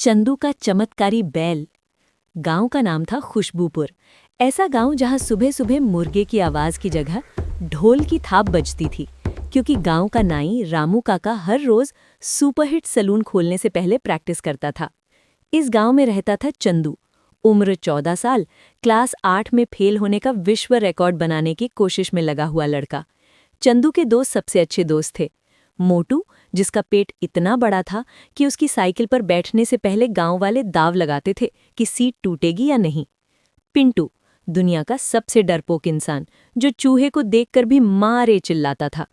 चंदू का चमत्कारी बैल। गांव का नाम था खुशबूपुर। ऐसा गांव जहां सुबह सुबह मुर्गे की आवाज की जगह ढोल की थाप बजती थी, क्योंकि गांव का नाई रामू काका हर रोज सुपरहिट सलून खोलने से पहले प्रैक्टिस करता था। इस गांव में रहता था चंदू, उम्र 14 साल, क्लास 8 में फेल होने का विश्व रिकॉर्ड बनाने की कोशिश में लगा हुआ लड़का। चंदू के दो सबसे अच्छे दोस्त थे। मोटू, जिसका पेट इतना बड़ा था कि उसकी साइकिल पर बैठने से पहले गांव वाले दाव लगाते थे कि सीट टूटेगी या नहीं। पिंटू, दुनिया का सबसे डरपोक इंसान, जो चूहे को देखकर भी मारे चिल्लाता था।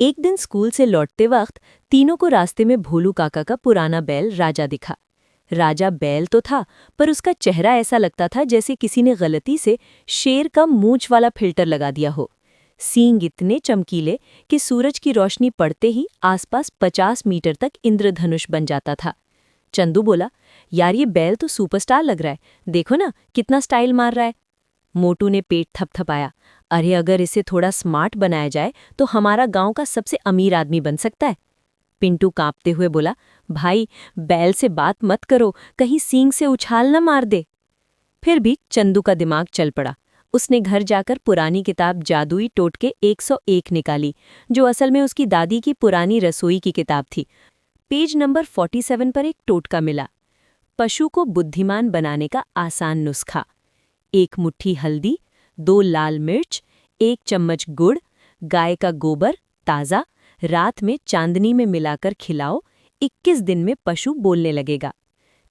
एक दिन स्कूल से लौटते वक्त तीनों को रास्ते में भोलू काका का पुराना बैल राजा दिखा। राजा बैल तो था, पर उसका चेहरा ऐसा लगता था जैसे किसी ने गलती से शेर का मूंछ वाला फिल्टर लगा दिया हो। सींग इतने चमकीले कि सूरज की रोशनी पड़ते ही आसपास 50 मीटर तक इंद्रधनुष बन जाता था। चंदू बोला, यार ये बैल तो सुपरस्टार लग रहा है, देखो ना कितना स्टाइल मार रहा है। मोटू ने पेट थपथपाया, अरे अगर इसे थोड़ा स्मार्ट बनाया जाए तो हमारा गांव का सबसे अमीर आदमी बन सकता है। पिंटू कांपते हुए बोला, भाई बैल से बात मत करो, कहीं सींग से उछाल न मार दे। फिर भी चंदू का दिमाग चल पड़ा। उसने घर जाकर पुरानी किताब जादुई टोटके 101 निकाली, जो असल में उसकी दादी की पुरानी रसोई की किताब थी। पेज नंबर 47 पर एक टोटका मिला। पशु को बुद्धिमान बनाने का आसान नुस्खा। 1 मुट्ठी हल्दी, 2 लाल मिर्च, 1 चम्मच गुड़, गाय का गोबर ताज़ा, रात में चांदनी में मिलाकर खिलाओ, 21 दिन में पशु बोलने लगेगा।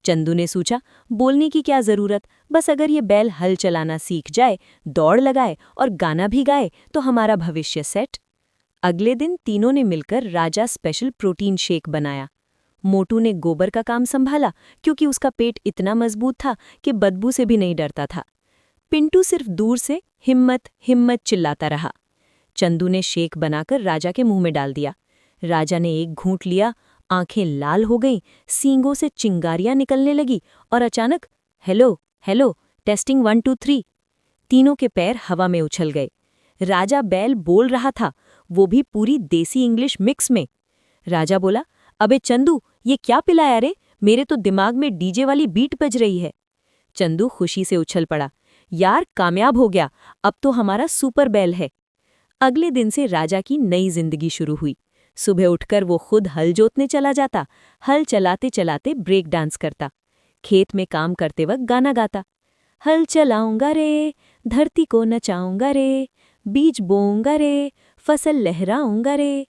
चंदू ने सोचा, बोलने की क्या जरूरत, बस अगर ये बैल हल चलाना सीख जाए, दौड़ लगाए और गाना भी गाए तो हमारा भविष्य सेट। अगले दिन तीनों ने मिलकर राजा स्पेशल प्रोटीन शेक बनाया। मोटू ने गोबर का काम संभाला, क्योंकि उसका पेट इतना मजबूत था कि बदबू से भी नहीं डरता था। पिंटू सिर्फ दूर से हिम्मत हिम्मत चिल्लाता रहा। चंदू ने शेक बनाकर राजा के मुंह में डाल दिया। राजा ने एक घूंट लिया, आंखें लाल हो गईं, सींगों से चिंगारियां निकलने लगी और अचानक हेलो हेलो टेस्टिंग 1 2 3। तीनों के पैर हवा में उछल गए। राजा बैल बोल रहा था, वो भी पूरी देसी इंग्लिश मिक्स में। राजा बोला, अबे चंदू ये क्या पिलाया रे, मेरे तो दिमाग में डीजे वाली बीट बज रही है। चंदू खुशी से उछल पड़ा, यार कामयाब हो गया, अब तो हमारा सुपर बैल है। अगले दिन से राजा की नई जिंदगी शुरू हुई। सुबह उठकर वो खुद हल जोतने चला जाता, हल चलाते चलाते ब्रेक डांस करता, खेत में काम करते वक्त गाना गाता, हल चलाऊंगा रे, धरती को नचाऊंगा रे, बीज बोऊंगा रे, फसल लहराऊंगा रे।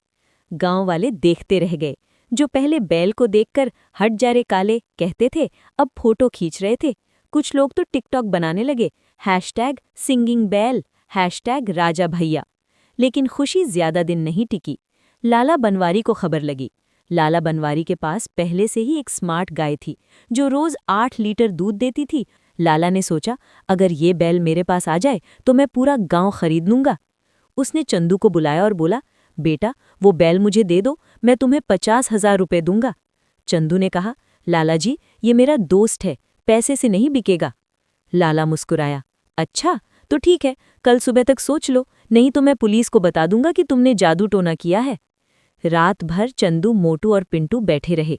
गांव वाले देखते रह गए। जो पहले बैल को देखकर हट जा रे काले कहते थे, अब फोटो खींच रहे थे। कुछ लोग तो टिकटॉक बनाने लगे, #सिंगिंग बैल, #राजा भैया। लेकिन खुशी ज्यादा दिन नहीं टिकी। लाला बनवारी को खबर लगी। लाला बनवारी के पास पहले से ही एक स्मार्ट गाय थी, जो रोज 8 लीटर दूध देती थी। लाला ने सोचा, अगर ये बैल मेरे पास आ जाए तो मैं पूरा गांव खरीद लूंगा। उसने चंदू को बुलाया और बोला, बेटा वो बैल मुझे दे दो, मैं तुम्हें 50,000 रुपये दूंगा। चंदू ने कहा, लाला जी ये मेरा दोस्त है, पैसे से नहीं बिकेगा। लाला मुस्कुराया, अच्छा तो ठीक है, कल सुबह तक सोच लो, नहीं तो मैं पुलिस को बता दूंगा कि तुमने जादू टोना किया है। रात भर चंदू, मोटू और पिंटू बैठे रहे।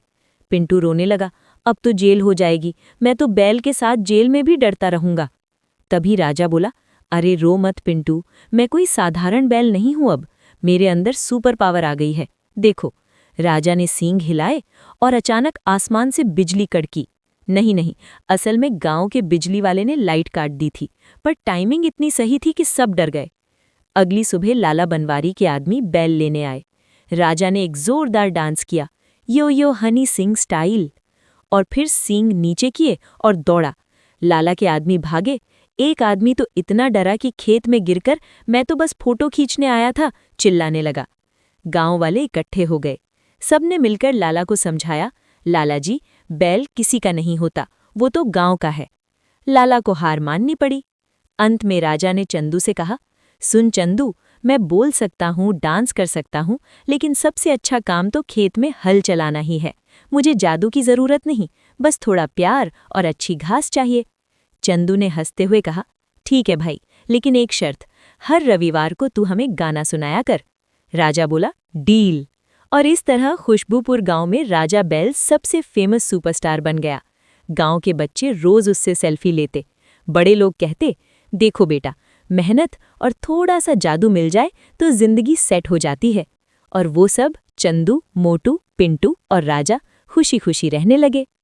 पिंटू रोने लगा, अब तो जेल हो जाएगी, मैं तो बैल के साथ जेल में भी डरता रहूंगा। तभी राजा बोला, अरे रो मत पिंटू, मैं कोई साधारण बैल नहीं हूं, अब मेरे अंदर सुपर पावर आ गई है, देखो। राजा ने सींग हिलाए और अचानक आसमान से बिजली कड़की। नहीं, असल में गांव के बिजली वाले ने लाइट काट दी थी, पर टाइमिंग इतनी सही थी कि सब डर गए। अगली सुबह लाला बनवारी के आदमी बैल लेने आए। राजा ने एक जोरदार डांस किया, यो यो हनी सिंह स्टाइल, और फिर सींग नीचे किए और दौड़ा। लाला के आदमी भागे। एक आदमी तो इतना डरा कि खेत में गिरकर मैं तो बस फोटो खींचने आया था चिल्लाने लगा। गांव वाले इकट्ठे हो गए। सबने मिलकर लाला को समझाया, लाला जी बैल किसी का नहीं होता, वो तो गांव का है। लाला को हार माननी पड़ी। अंत में राजा ने चंदू से कहा, सुन चंदू, मैं बोल सकता हूँ, डांस कर सकता हूँ, लेकिन सबसे अच्छा काम तो खेत में हल चलाना ही है। मुझे जादू की जरूरत नहीं, बस थोड़ा प्यार और अच्छी घास चाहिए। चंदू ने हंसते हुए कहा, ठीक है भाई, लेकिन एक शर्त, हर रविवार को तू हमें गाना सुनाया कर। राजा बोला, डील। और इस तरह खुशबूपुर गांव में राजा बैल सबसे फेमस सुपरस्टार बन गया। गांव के बच्चे रोज उससे सेल्फी लेते। बड़े लोग कहते, देखो बेटा, मेहनत और थोड़ा सा जादू मिल जाए तो जिंदगी सेट हो जाती है। और वो सब चंदू, मोटू, पिंटू और राजा खुशी खुशी रहने लगे।